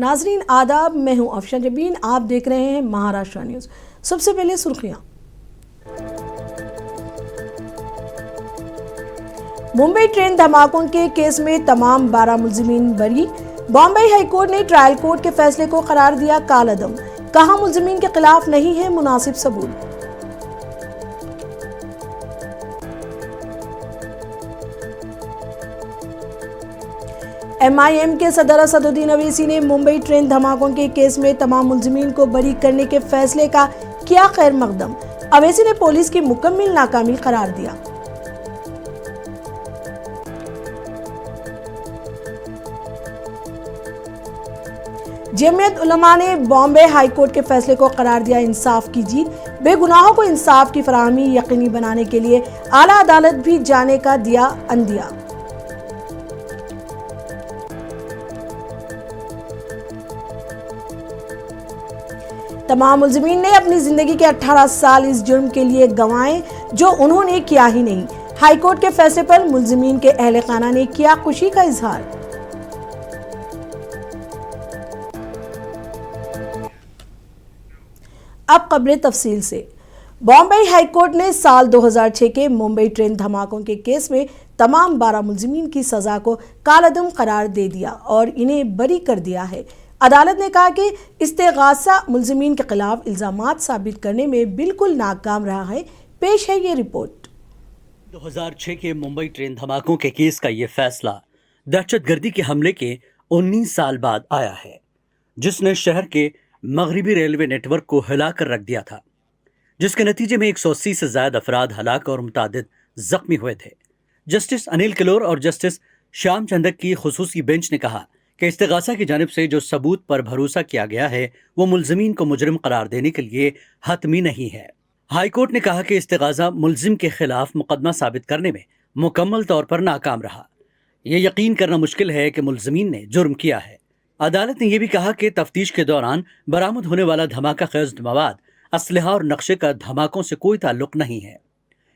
नाजरीन आदाब, मैं हूं अफशान जबीन। आप देख रहे हैं महाराष्ट्र न्यूज। सबसे पहले सुर्खियां। मुंबई ट्रेन धमाकों के केस में तमाम 12 मुलजिमीन बरी। बॉम्बे हाईकोर्ट ने ट्रायल कोर्ट के फैसले को करार दिया कालअदम। कहा मुलजिमीन के खिलाफ नहीं है मुनासिब सबूत। MIM के सदर असदुद्दीन अवैसी ने मुंबई ट्रेन धमाकों के केस में तमाम मुलजिमीन को बरी करने के फैसले का किया खैर मकदम। अवैसी ने पुलिस की मुकम्मल नाकामी करार दिया। जमीयत उलमा ने बॉम्बे हाईकोर्ट के फैसले को करार दिया इंसाफ की जीत। बेगुनाहों को इंसाफ की फराहमी यकीनी बनाने के लिए आला अदालत भी जाने का दिया अंदिया। तमाम मुलजिमीन ने अपनी जिंदगी के 18 साल इस जुर्म के लिए गंवाए जो उन्होंने किया ही नहीं। हाईकोर्ट के फैसले पर मुलजिमीन के अहले खाना ने किया खुशी का इजहार। अब खबरें तफसील से। बॉम्बे हाईकोर्ट ने साल 2006 के मुंबई ट्रेन धमाकों के केस में तमाम 12 मुलजिमीन की सजा को कालअदम करार दे दिया और इन्हें बरी कर दिया है। अदालत ने कहा कि इस्तेगासा मुलजिमीन के खिलाफ इल्जामात साबित करने में बिल्कुल नाकाम रहा है। पेश है ये रिपोर्ट। 2006 के मुंबई ट्रेन धमाकों के केस का ये फैसला दहशतगर्दी के हमले के 19 साल बाद आया है, जिसने शहर के मगरिबी रेलवे नेटवर्क को हिलाकर रख दिया था, जिसके नतीजे में 180 से ज्यादा अफराद हलाक और मुतादिद जख्मी हुए थे। जस्टिस अनिल किलोर और जस्टिस श्याम चंदक की खुसूसी बेंच ने कहा कि इस्तेगासा की जानिब से जो सबूत पर भरोसा किया गया है वो मुलजिमीन को मुजरिम करार देने के लिए हतमी नहीं है। हाईकोर्ट ने कहा कि इस्तेगासा मुलजिम के खिलाफ मुकदमा साबित करने में मुकम्मल तौर पर नाकाम रहा। यह यकीन करना मुश्किल है कि मुलजिमीन ने जुर्म किया है। अदालत ने यह भी कहा कि तफ्तीश के दौरान बरामद होने वाला धमाका खेज मवाद, असलहा और नक्शे का धमाकों से कोई ताल्लुक नहीं है।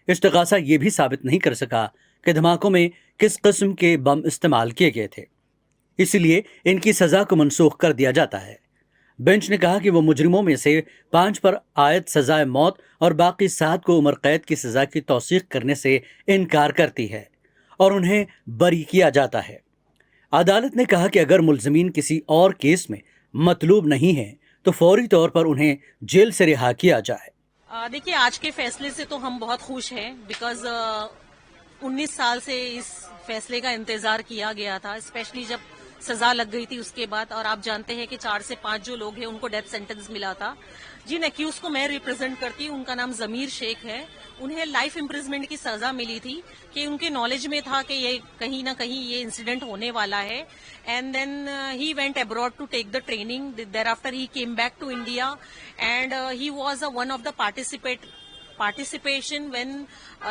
इस्तेगासा यह भी साबित नहीं कर सका कि धमाकों में किस किस्म के बम इस्तेमाल किए गए थे, इसलिए इनकी सजा को मनसूख कर दिया जाता है। बेंच ने कहा कि वो मुजरिमों में से 5 पर आयद सजाए मौत और बाकी 7 को उम्र कैद की सजा की तौसीक करने से इनकार करती है और उन्हें बरी किया जाता है। अदालत ने कहा कि अगर मुलजिमीन किसी और केस में मतलूब नहीं है तो फौरी तौर पर उन्हें जेल से रिहा किया जाए। देखिए, आज के फैसले से तो हम बहुत खुश हैं, बिकॉज 19 साल से इस फैसले का इंतजार किया गया था, स्पेशली जब सजा लग गई थी उसके बाद। और आप जानते हैं कि 4 से 5 जो लोग हैं उनको डेथ सेंटेंस मिला था। जिन एक्यूज को मैं रिप्रेजेंट करती हूँ उनका नाम जमीर शेख है। उन्हें लाइफ इम्प्रिजमेंट की सजा मिली थी कि उनके नॉलेज में था कि ये कहीं ना कहीं ये इंसिडेंट होने वाला है। And then he went abroad to take the training. There after he came back to India and he was one of the participation when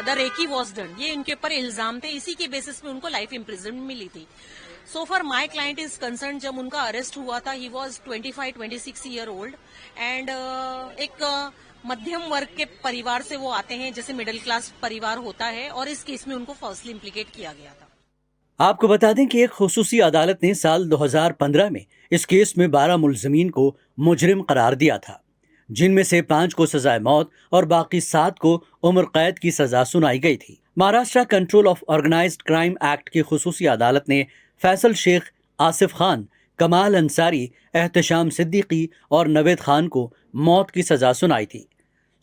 the recce was done. ये इनके ऊपर इल्जाम थे, इसी के बेसिस पे उनको लाइफ इम्प्रिजमेंट मिली थी। So for my client is concern, जब उनका अरेस्ट हुआ था he was 25-26 year old and एक मध्यम वर्ग के परिवार से वो आते हैं, जैसे मिडिल क्लास परिवार होता है, और इस केस में उनको फर्स्टली इम्प्लीकेट किया गया था। आपको बता दें कि एक खुसूसी अदालत ने साल 2015 में इस केस में 12 मुलजिमीन को मुजरिम करार दिया था, जिनमें से 5 को सजाए मौत और बाकी 7 को उम्र कैद की सजा सुनाई गई थी। Maharashtra control of organised crime act की खुसूसी अदालत ने फैसल शेख, आसिफ खान, कमाल अंसारी, एहतशाम सिद्दीकी और नवेद खान को मौत की सजा सुनाई थी।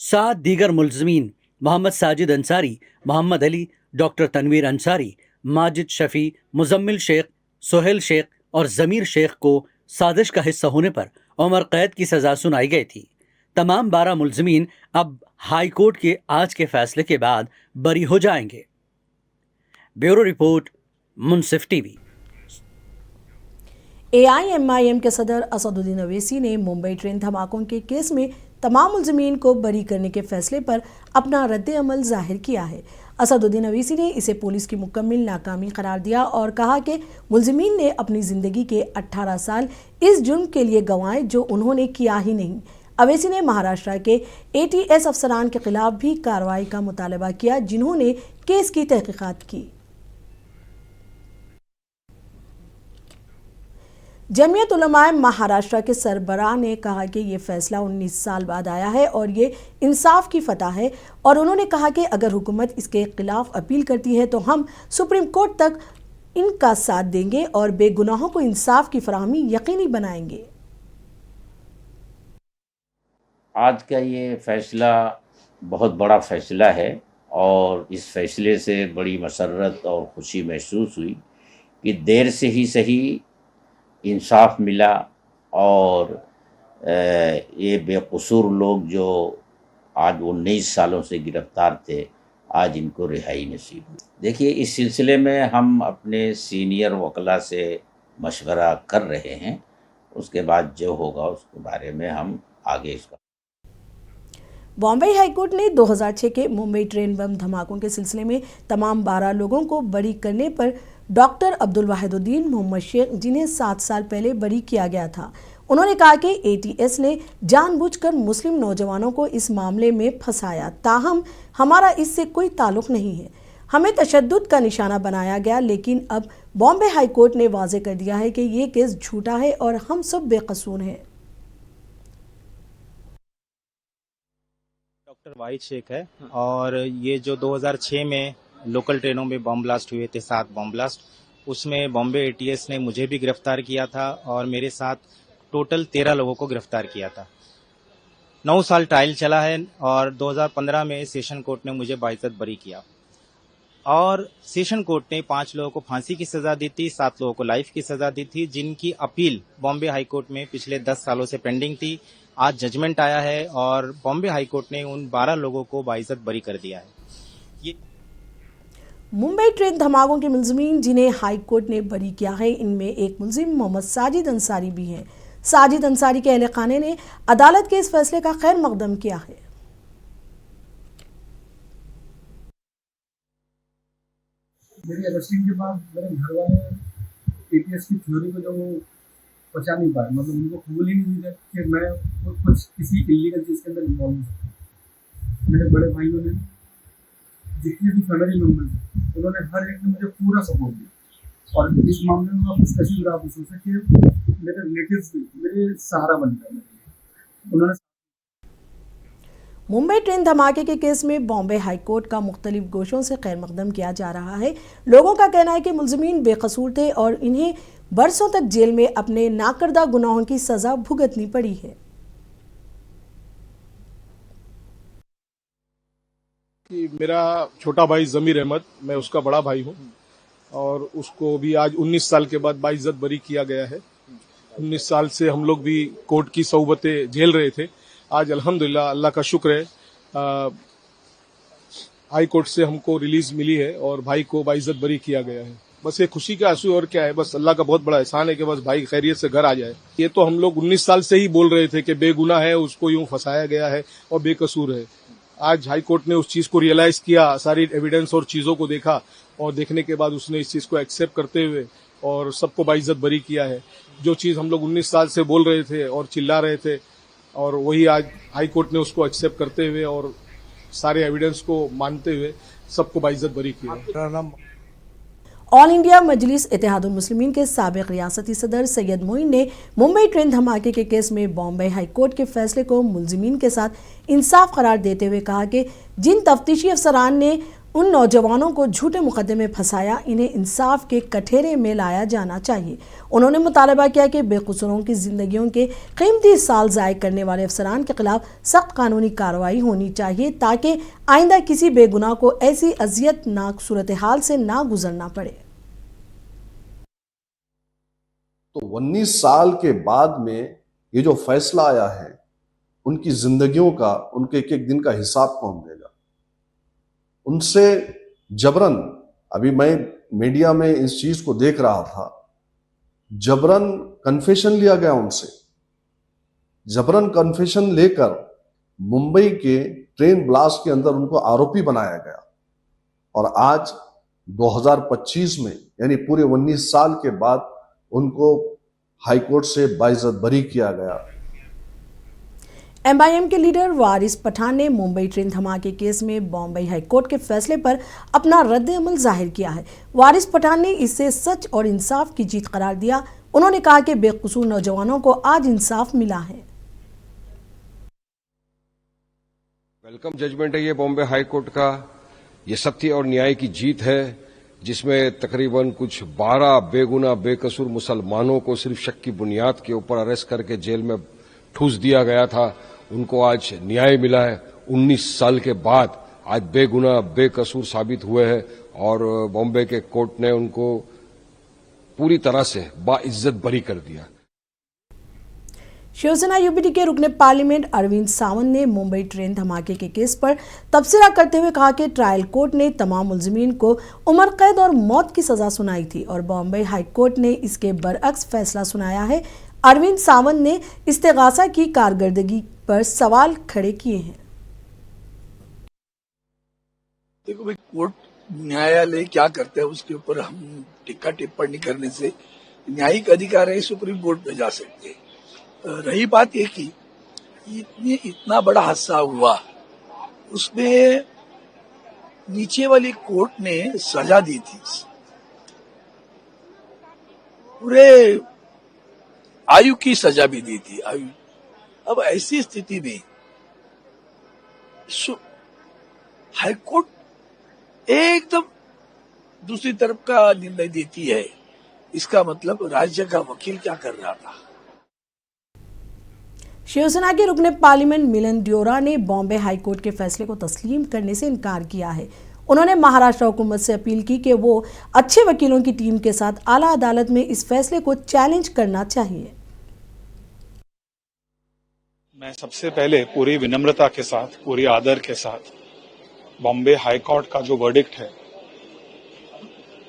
7 दीगर मुलजिमीन मोहम्मद साजिद अंसारी, मोहम्मद अली, डॉक्टर तनवीर अंसारी, माजिद शफी, मुजम्मिल शेख, सोहेल शेख और जमीर शेख को साजिश का हिस्सा होने पर उम्र कैद की सजा सुनाई गई थी। तमाम 12 मुलजिमीन अब हाई कोर्ट के आज के फैसले के बाद बरी हो जाएंगे। ब्यूरो रिपोर्ट, मुंसिफ टीवी। AIMIM के सदर असदुद्दीन अवैसी ने मुंबई ट्रेन धमाकों के केस में तमाम मुलजिमीन को बरी करने के फैसले पर अपना रद्द-ए-अमल जाहिर किया है। असदुद्दीन अवैसी ने इसे पुलिस की मुकम्मल नाकामी करार दिया और कहा कि मुलजिमीन ने अपनी जिंदगी के 18 साल इस जुर्म के लिए गंवाए जो उन्होंने किया ही नहीं। अवैसी ने महाराष्ट्र के ATS अफसरान के खिलाफ भी कार्रवाई का मुतालबा किया जिन्होंने केस की तहकीकात की। जमीयत उलमाए महाराष्ट्र के सरबराह ने कहा कि ये फैसला 19 साल बाद आया है और ये इंसाफ की फतह है, और उन्होंने कहा कि अगर हुकूमत इसके खिलाफ अपील करती है तो हम सुप्रीम कोर्ट तक इनका साथ देंगे और बेगुनाहों को इंसाफ की फराहमी यकीनी बनाएंगे। आज का ये फैसला बहुत बड़ा फैसला है और इस फैसले से बड़ी मसर्रत और खुशी महसूस हुई कि देर से ही सही इंसाफ मिला और ये बेकसूर लोग जो आज 19 सालों से गिरफ्तार थे, आज इनको रिहाई नसीब हुई। देखिए, इस सिलसिले में हम अपने सीनियर वकला से मशवरा कर रहे हैं, उसके बाद जो होगा उसके बारे में हम आगे इसका। बॉम्बे हाईकोर्ट ने 2006 के मुंबई ट्रेन बम धमाकों के सिलसिले में तमाम 12 लोगों को बरी करने पर डॉक्टर अब्दुल वाहिदुद्दीन मोहम्मद शेख, जिन्हें 7 साल पहले बरी किया गया था, उन्होंने कहा कि एटीएस ने जानबूझकर मुस्लिम नौजवानों को इस मामले में फंसाया। ताहम हमारा इससे कोई ताल्लुक नहीं है, हमें तशद्दुद का निशाना बनाया गया, लेकिन अब बॉम्बे हाईकोर्ट ने वाजे कर दिया है कि ये केस झूठा है और हम सब बेकसूर हैं। डॉक्टर वाहिद शेख है और ये जो 2006 में लोकल ट्रेनों में बम ब्लास्ट हुए थे, 7 बम ब्लास्ट, उसमें बॉम्बे एटीएस ने मुझे भी गिरफ्तार किया था और मेरे साथ टोटल 13 लोगों को गिरफ्तार किया था। 9 साल ट्रायल चला है और 2015 में सेशन कोर्ट ने मुझे बाइज्जत बरी किया और सेशन कोर्ट ने 5 लोगों को फांसी की सजा दी थी, 7 लोगों को लाइफ की सजा दी थी, जिनकी अपील बॉम्बे हाई कोर्ट में पिछले 10 सालों से पेंडिंग थी। आज जजमेंट आया है और बॉम्बे हाई कोर्ट ने उन 12 लोगों को बाइज्जत बरी कर दिया है। मुंबई ट्रेन धमाकों के मुलजिमीन जिन्हें हाई कोर्ट ने बरी किया है, इनमें एक मुलजिम मोहम्मद साजिद अंसारी भी हैं। साजिद अंसारी के अहले खाने ने अदालत के इस फैसले का खैर मकदम किया है। मेरी अरेस्टिंग के बाद मेरे घर वाले एटीएस की थ्योरी को जो पचा नहीं पाए, मतलब उनको कबूल ही नहीं हुआ कि मैं कुछ किसी इलीगल चीज़ के अंदर इन्वॉल्व हूँ। मेरे बड़े भाइयों ने, जितने भी फैमिली मेम्बर्स हैं, उन्होंने हर एक ने मुझे पूरा सपोर्ट दिया और इस मामले में मैं कुछ नसीब रहा महसूस है कि मेरे रिलेटिव्स भी मेरे सहारा बन गए। उन्होंने मुंबई ट्रेन धमाके के केस में बॉम्बे हाईकोर्ट का मुख्तलिफ गोशों से खैर मकदम किया जा रहा है। लोगों का कहना है कि मुलजिमीन बेकसूर थे और इन्हें बरसों तक जेल में अपने नाकर्दा गुनाहों की सजा भुगतनी पड़ी है। कि मेरा छोटा भाई जमीर अहमद, मैं उसका बड़ा भाई हूं और उसको भी आज 19 साल के बाद बाइज्जत बरी किया गया है। 19 साल से हम लोग भी कोर्ट की सौबतें झेल रहे थे। आज अल्हम्दुलिल्लाह, अल्लाह का शुक्र है, हाई कोर्ट से हमको रिलीज मिली है और भाई को बाइज्जत बरी किया गया है। बस ये खुशी का आंसू और क्या है, बस अल्लाह का बहुत बड़ा एहसान है कि बस भाई खैरियत से घर आ जाए। ये तो हम लोग 19 साल से ही बोल रहे थे कि बेगुनाह है, उसको यूं फंसाया गया है और बेकसूर है। आज हाई कोर्ट ने उस चीज को रियलाइज किया, सारी एविडेंस और चीजों को देखा और देखने के बाद उसने इस चीज को एक्सेप्ट करते हुए और सबको बाइज्जत बरी किया है। जो चीज हम लोग 19 साल से बोल रहे थे और चिल्ला रहे थे, और वही आज हाई कोर्ट ने उसको एक्सेप्ट करते हुए और सारे एविडेंस को मानते हुए सबको बाइज्जत बरी किया। ऑल इंडिया मजलिस इत्तेहादुल मुस्लिमीन के साबिक रियासती सदर सैयद मोइन ने मुंबई ट्रेन धमाके के केस में बॉम्बे हाई कोर्ट के फैसले को मुलजिमीन के साथ इंसाफ करार देते हुए कहा कि जिन तफ्तीशी अफसरान ने उन नौजवानों को झूठे मुकदमे फंसाया, इन्हें इंसाफ के कठेरे में लाया जाना चाहिए। उन्होंने मुतालबा किया कि बेकसूरों की जिंदगियों के कीमती साल ज़ाय करने वाले अफसरान के खिलाफ सख्त कानूनी कार्रवाई होनी चाहिए ताकि आइंदा किसी बेगुनाह को ऐसी अजियतनाक सूरत हाल से ना गुजरना पड़े। तो 19 साल के बाद में ये जो फैसला आया है, उनकी जिंदगियों का, उनके एक एक दिन का हिसाब कौन देगा? उनसे जबरन, अभी मैं मीडिया में इस चीज को देख रहा था, जबरन कन्फेशन लिया गया उनसे। जबरन कन्फेशन लेकर मुंबई के ट्रेन ब्लास्ट के अंदर उनको आरोपी बनाया गया और आज 2025 में, यानी पूरे 19 साल के बाद, उनको हाईकोर्ट से बाइज्जत बरी किया गया। एमआईएम के लीडर वारिस पठान ने मुंबई ट्रेन धमाके केस में बॉम्बे हाईकोर्ट के फैसले पर अपना रद्द अमल जाहिर किया है। वारिस पठान ने इसे सच और इंसाफ की जीत करार दिया। उन्होंने कहा कि बेकसूर नौजवानों को आज इंसाफ मिला है। वेलकम जजमेंट है ये बॉम्बे हाई कोर्ट का। ये सत्य और न्याय की जीत है, जिसमें तकरीबन कुछ 12 बेगुनाह बेकसूर मुसलमानों को सिर्फ शक की बुनियाद के ऊपर अरेस्ट करके जेल में ठूस दिया गया था। उनको आज न्याय मिला है। 19 साल के बाद आज बेगुनाह बेकसूर साबित हुए हैं और बॉम्बे के कोर्ट ने उनको पूरी तरह से बाइज्जत बरी कर दिया। शिवसेना यूपीटी के रुकने पार्लियामेंट अरविंद सावंत ने मुंबई ट्रेन धमाके के केस पर तबसरा करते हुए कहा कि ट्रायल कोर्ट ने तमाम मुलजिमीन को उम्र कैद और मौत की सजा सुनाई थी और बॉम्बे हाई कोर्ट ने इसके बरअक्स फैसला सुनाया है। अरविंद सावंत ने इस्तेगासा की कारकर्दगी पर सवाल खड़े किए हैं। देखो भाई, कोर्ट न्यायालय क्या करता है उसके ऊपर हम टिक्का टिप्पणी करने से न्यायिक अधिकार है, सुप्रीम कोर्ट में जा सकते हैं। रही बात ये कि इतना बड़ा हादसा हुआ, उसमें नीचे वाली कोर्ट ने सजा दी थी, पूरे आयु की सजा भी दी थी। आयु अब ऐसी स्थिति में हाईकोर्ट एकदम दूसरी तरफ का निर्णय देती है। इसका मतलब राज्य का वकील क्या कर रहा था। शिवसेना के रुकने पार्लियामेंट मिलन डियोरा ने बॉम्बे हाईकोर्ट के फैसले को तस्लीम करने से इनकार किया है। उन्होंने महाराष्ट्र हुकूमत से अपील की कि वो अच्छे वकीलों की टीम के साथ आला अदालत में इस फैसले को चैलेंज करना चाहिए। मैं सबसे पहले पूरी विनम्रता के साथ, पूरी आदर के साथ बॉम्बे हाई कोर्ट का जो वर्डिक्ट है,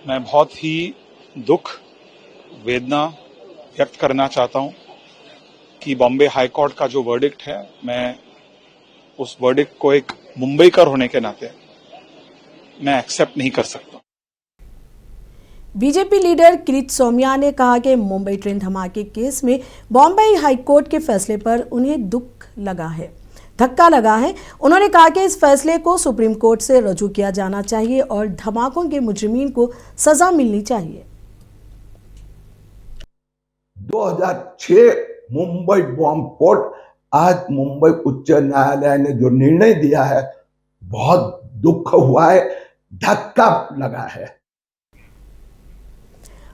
मैं बहुत ही दुख, वेदना व्यक्त करना चाहता हूं कि बॉम्बे हाई कोर्ट का जो वर्डिक्ट है, मैं उस वर्डिक्ट को एक मुंबईकर होने के नाते मैं एक्सेप्ट नहीं कर सकता। बीजेपी लीडर किरीट सोमया ने कहा कि मुंबई ट्रेन धमाके केस में बॉम्बे हाई कोर्ट के फैसले पर उन्हें धक्का लगा है। उन्होंने कहा कि इस फैसले को सुप्रीम कोर्ट से रजू किया जाना चाहिए और धमाकों के मुजरिमीन को सजा मिलनी चाहिए। 2006 मुंबई बॉम्ब कोर्ट, आज मुंबई उच्च न्यायालय ने जो निर्णय दिया है, बहुत दुख हुआ है, धक्का लगा है।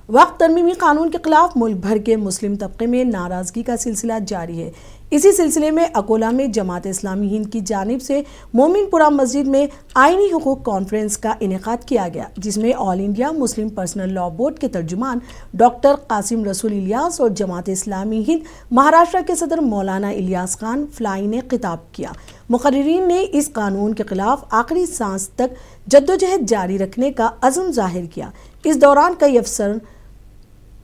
वक्त तरमीमी कानून के खिलाफ मुल्क भर के मुस्लिम तबके में नाराजगी का सिलसिला जारी है। इसी सिलसिले में अकोला में जमात इस्लामी हिंद की जानिब से मोमिनपुरा मस्जिद में आईनी हुकूक कॉन्फ्रेंस का इनेकाद किया गया, जिसमें all India Muslim personal law board के तर्जुमान डॉक्टर कासिम रसूल इलियास और जमात इस्लामी हिंद महाराष्ट्र के सदर मौलाना इलियास खान फ्लाई ने खिताब किया। मुकर्रिरीन ने इस कानून के खिलाफ आखिरी सांस तक जद्दोजहद जारी रखने का अज़्म जाहिर किया।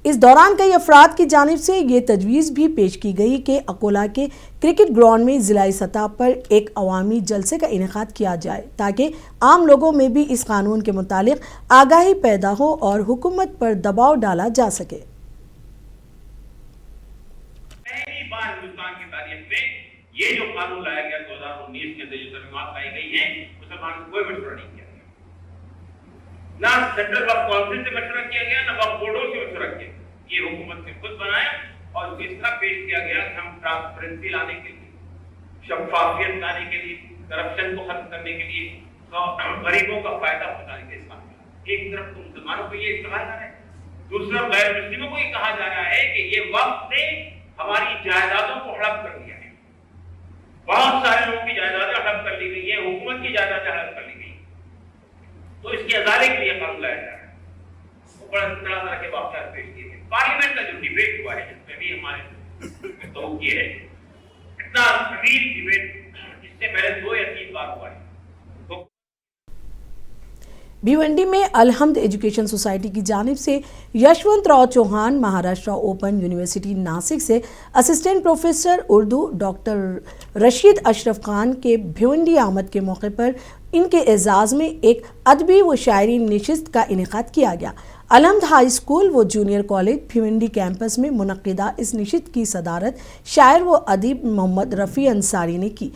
इस दौरान कई अफराद की जानिब से ये तजवीज़ भी पेश की गई कि अकोला के क्रिकेट ग्राउंड में ज़िलाई सतह पर एक अवामी जलसे का इनेकाद किया जाए, ताकि आम लोगों में भी इस कानून के मुतालिक आगाही पैदा हो और हुकूमत पर दबाव डाला जा सके। पहली बार हिंदुस्तान की तारीख में ये जो कानून लाया गया 2019 के अंदर जो तरमीमात लाई गई है, मुसलमान को कोई मशवरा नहीं किया गया, ना सेंट्रल वक्फ काउंसिल से मशवरा किया गया, ना वक्फ बोर्डों से मशवरा किया गया। ये हुकूमत ने खुद बनाया और इसको इस तरह पेश किया गया कि हम ट्रांसपेरेंसी लाने के लिए, शफाफियत लाने के लिए, करप्शन को खत्म करने के लिए, गरीबों का फायदा पहुंचाने के लिए। एक तरफ तो मुसलमानों को ये कहा जा रहा है, दूसरी तरफ गैर मुस्लिमों को ये कहा जा रहा है कि ये वक्त ने हमारी जायदादों को हड़प कर लिया है। बहुत सारे लोगों की जायदादें हड़प कर ली गई है, हुकूमत की जायदादें हड़प कर ली गई, तो इसकी अदालत के लिए कानून लाया जा रहा है। वो बड़ा तरह के वाक़यात पेश किए गए। पार्लियामेंट का जो डिबेट हुआ है, जिसमें भी हमारे तो ये है, इतना तवील डिबेट इससे पहले 2 या 3 बार हुआ है। भिवंडी में अलहम्द एजुकेशन सोसाइटी की जानिब से यशवंतराव चौहान महाराष्ट्र ओपन यूनिवर्सिटी नासिक से assistant professor Urdu doctor Rashid Ashraf Khan के भिवंडी आमद के मौके पर इनके एजाज़ में एक अदबी व शायरी नशिस्त का इनेकाद किया गया। अलहम्द हाई स्कूल व जूनियर कॉलेज भिवंडी कैंपस में मुनक्किदा इस नशिस्त की सदारत शायर व अदीब मोहम्मद रफ़ी अंसारी ने की।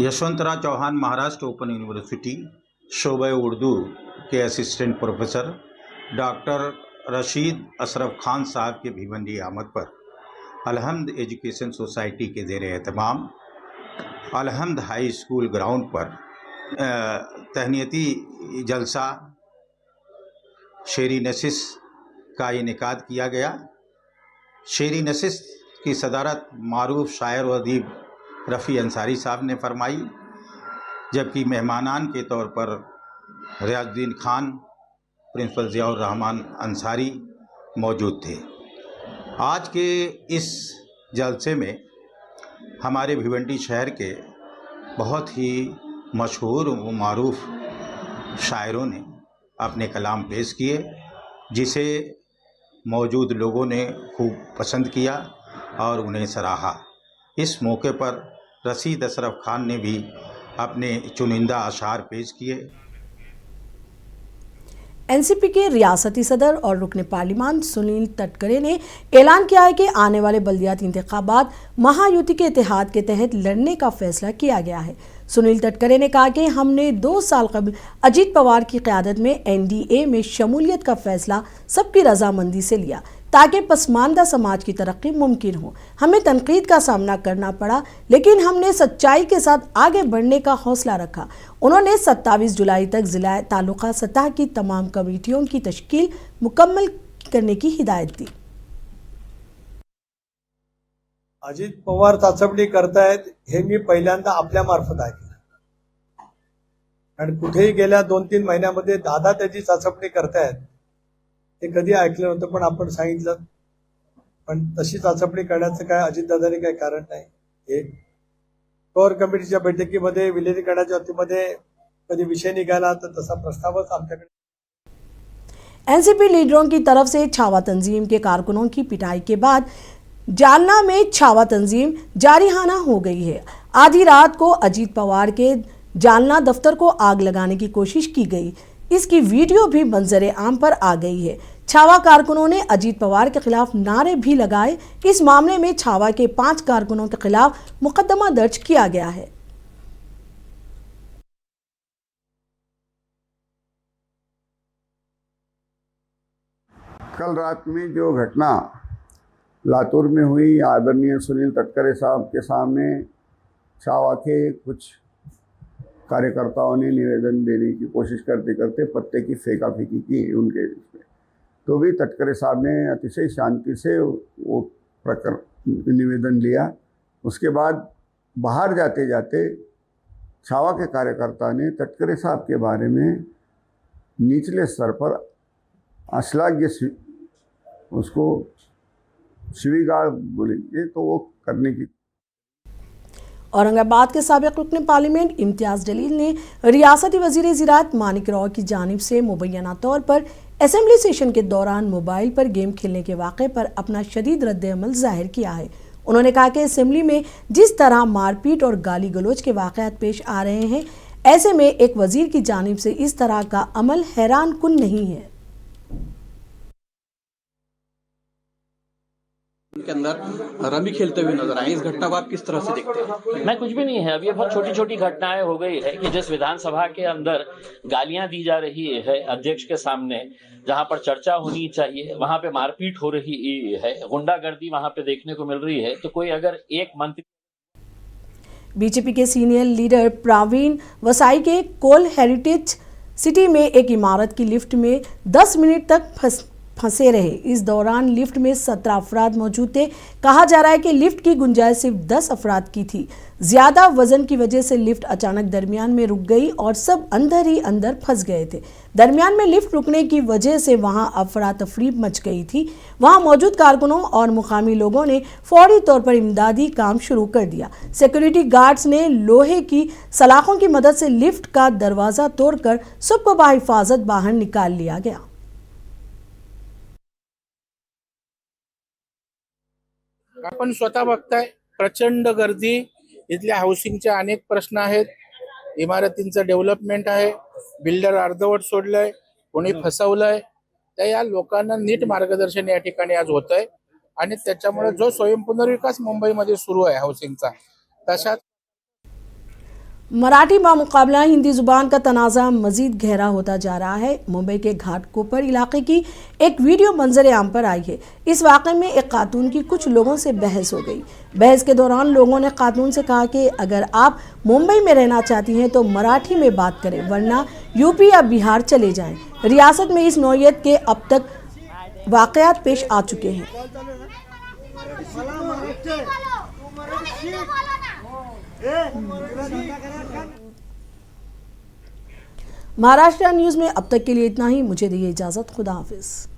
यशवंतराव चौहान महाराष्ट्र ओपन यूनिवर्सिटी शोबे उर्दू के assistant professor doctor Rashid Ashraf Khan साहब के भिवंडी आमद पर अलहम्द एजुकेशन सोसाइटी के ज़ेर एहतमाम अलहम्द हाई स्कूल ग्राउंड पर तहनीती जलसा शेरी नशिश का इनेकाद किया गया। शेरी नशिश की सदारत मारूफ शायर व अदीब रफ़ी अंसारी साहब ने फरमाई, जबकि मेहमानान के तौर पर रियाजुद्दीन खान, प्रिंसिपल ज़ियाउर रहमान अंसारी मौजूद थे। आज के इस जलसे में हमारे भिवंडी शहर के बहुत ही मशहूर व मारूफ शायरों ने अपने कलाम पेश किए, जिसे मौजूद लोगों ने खूब पसंद किया और उन्हें सराहा। इस मौके पर रशीद अशरफ खान ने भी अपने चुनिंदा अशार पेश किए। एनसीपी के रियासती सदर और रुकने पार्लियामान सुनील तटकरे ने ऐलान किया है कि आने वाले बल्दियाती इंतखाबात महायुति के इत्तेहाद के तहत लड़ने का फैसला किया गया है। सुनील तटकरे ने कहा कि हमने 2 साल कबल अजीत पवार की क़यादत में एनडीए में शमूलियत का फैसला सबकी रजामंदी से लिया ताकि पसमानदा समाज की तरक्की मुमकिन हो। हमें तनकीद का सामना करना पड़ा, लेकिन हमने सच्चाई के साथ आगे बढ़ने का हौसला रखा। उन्होंने 27 जुलाई तक जिला तालुका सतह की तमाम कमेटियों की तश्कील मुकम्मल करने की हिदायत दी। अजित पवार चाचपणी करतायत हे मी पहिल्यांदा आपल्या मार्फत ऐकलं, आणि कुठेही गेल्या 2-3 महिन्यामध्ये दादा त्याची चाचपणी करतायत ते कधी ऐकलं नव्हतं, पण आपण सांगितलं। पण तशी चाचपणी करण्याचं काय अजितदादांनी काही कारण नाही। एक कोर कमिटीच्या बैठकीमध्ये विलीनीकरणाच्या बाबतीमध्ये कधी विषय निघाला तर तसा प्रस्तावच आमच्याकडे। एनसीपी लीडरों की तरफ से छावा तंजीम के कारकुनों की पिटाई के बाद जालना में छावा तंजीम जारिहाना हो गई है। आधी रात को अजीत पवार के जालना दफ्तर को आग लगाने की कोशिश की गई। इसकी वीडियो भी मंजरे आम पर आ गई है। छावा कारकुनों ने अजीत पवार के खिलाफ नारे भी लगाए। इस मामले में छावा के 5 कारकुनों के खिलाफ मुकदमा दर्ज किया गया है। कल रात में जो घटना लातूर में हुई, आदरणीय सुनील तटकरे साहब के सामने छावा के कुछ कार्यकर्ताओं ने निवेदन देने की कोशिश करते करते पत्ते की फेंका फेंकी की उनके इसमें, तो भी तटकरे साहब ने अतिशय शांति से वो निवेदन लिया। उसके बाद बाहर जाते जाते छावा के कार्यकर्ता ने तटकरे साहब के बारे में निचले स्तर पर अश्लाघ्य उसको शिवीगार बोलेंगे तो वो करने की। औरंगाबाद के साबिक रुकने पार्लियामेंट इम्तियाज जलील ने रियासती वजीर ज़राअत मानिक रॉय की जानिब से मुबैना तौर पर असेंबली सेशन के दौरान मोबाइल पर गेम खेलने के वाक़े पर अपना शदीद रद्द-ए-अमल जाहिर किया है। उन्होंने कहा कि असेंबली में जिस तरह मारपीट और गाली गलौज के वाक़यात पेश आ रहे हैं, ऐसे में एक वजीर की जानिब से इस तरह का अमल हैरान कुन नहीं है। के अंदर रमी खेलते हुए नजर आए, इस घटना को आप किस तरह से देखते हैं? मैं कुछ भी नहीं है, अब ये बहुत छोटी छोटी घटनाएं हो गई है कि जिस विधानसभा के अंदर गालियां दी जा रही है अध्यक्ष के सामने, जहां पर चर्चा होनी चाहिए वहां पे मारपीट हो रही है, गुंडागर्दी वहां पे देखने को मिल रही है, तो कोई अगर एक मंत्री। बीजेपी के सीनियर लीडर प्रवीण वसाई के कोल हेरिटेज सिटी में एक इमारत की लिफ्ट में 10 मिनट तक फंसे रहे। इस दौरान लिफ्ट में 17 अफराद मौजूद थे। कहा जा रहा है कि लिफ्ट की गुंजाइश सिर्फ 10 अफराद की थी। ज्यादा वजन की वजह से लिफ्ट अचानक दरमियान में रुक गई और सब अंदर ही अंदर फंस गए थे। दरमियान में लिफ्ट रुकने की वजह से वहां अफरा तफरी मच गई थी। वहां मौजूद कारकुनों और मुकामी लोगों ने फौरी तौर पर इमदादी काम शुरू कर दिया। सिक्योरिटी गार्ड्स ने लोहे की सलाखों की मदद से लिफ्ट का दरवाजा तोड़कर सबको बाहिफाजत बाहर निकाल लिया गया। आपण स्वतः बघताय प्रचंड गर्दी, इथल्या हाऊसिंगचे अनेक प्रश्न आहेत, इमारतींचं डेव्हलपमेंट आहे, बिल्डर अर्धवट सोडलंय, कोणी फसवलंय, तर या लोकांना नीट मार्गदर्शन या ठिकाणी आज होतंय आणि त्याच्यामुळे जो स्वयंपुनर्विकास मुंबईमध्ये सुरू आहे हाऊसिंगचा, तशाच मराठी बामुकाबला हिंदी जुबान का तनाज़ा मजीद गहरा होता जा रहा है। मुंबई के घाटकोपर इलाके की एक वीडियो मंजर आम पर आई है। इस वाक़े में एक खातून की कुछ लोगों से बहस हो गई। बहस के दौरान लोगों ने खातून से कहा कि अगर आप मुंबई में रहना चाहती हैं तो मराठी में बात करें, वरना यूपी या बिहार चले जाएं। रियासत में इस नौयत के अब तक वाक़यात पेश आ चुके हैं। महाराष्ट्र न्यूज़ में अब तक के लिए इतना ही। मुझे दीजिए इजाज़त। खुदा हाफिज़।